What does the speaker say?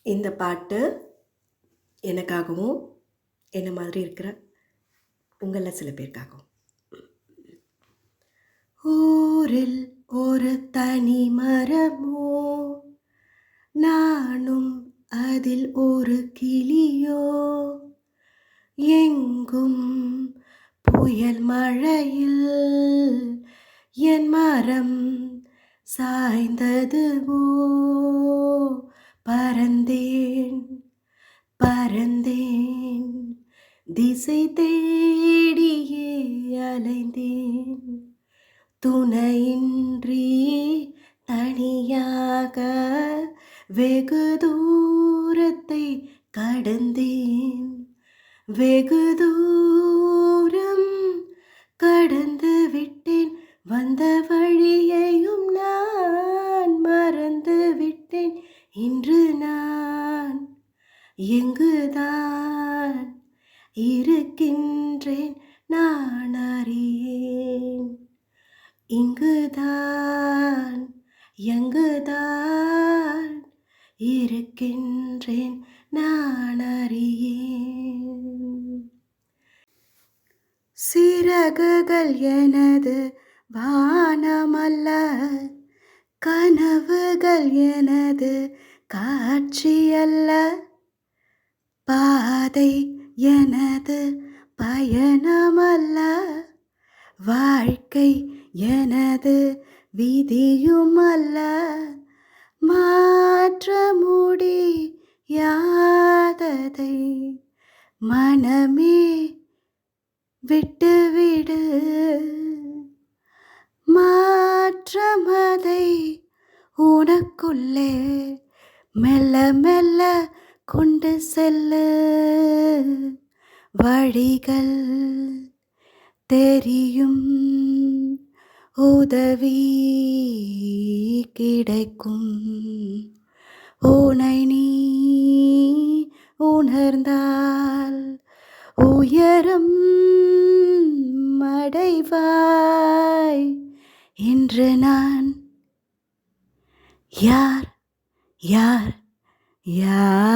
இந்த பாட்டு எனக்காகவும் என்ன மாதிரி இருக்கிற உங்களில் சில பேருக்காகவும். ஊரில் ஒரு தனி மரமோ, நானும் அதில் ஒரு கிளியோ, எங்கும் புயல் மழையில் என் மரம் சாய்ந்ததுவோ. பறந்தேன் பறந்தேன் திசை தேடியே அலைந்தேன், துணையின்றி தனியாக வெகு தூரத்தை கடந்தேன். வெகு தூரம் கடந்து விட்டேன், வந்த வழியையும் நான் மறந்து விட்டேன். இன்று நான் எங்குதான் இருக்கின்றேன் நான் அறியேன். இங்குதான் எங்குதான் இருக்கின்றேன் நான் அறியேன். சிறகுகள் எனது வானமல்ல, கனவுகள் எனது காட்சியல்ல, பாதை எனது பயணமல்ல, வாழ்க்கை எனது விதியுமல்ல. மாற்ற முடியாததை மனமே விட்டுவிடு, மாற்றமதை உனக்குள்ளே மெல்ல மெல்ல கொண்டு செல்லு. வழிகள் தெரியும், உதவி கிடைக்கும், உன்னை நீ உணர்ந்தால் உயரம் அடைவாய். இன்று நான் யார் யார் யார்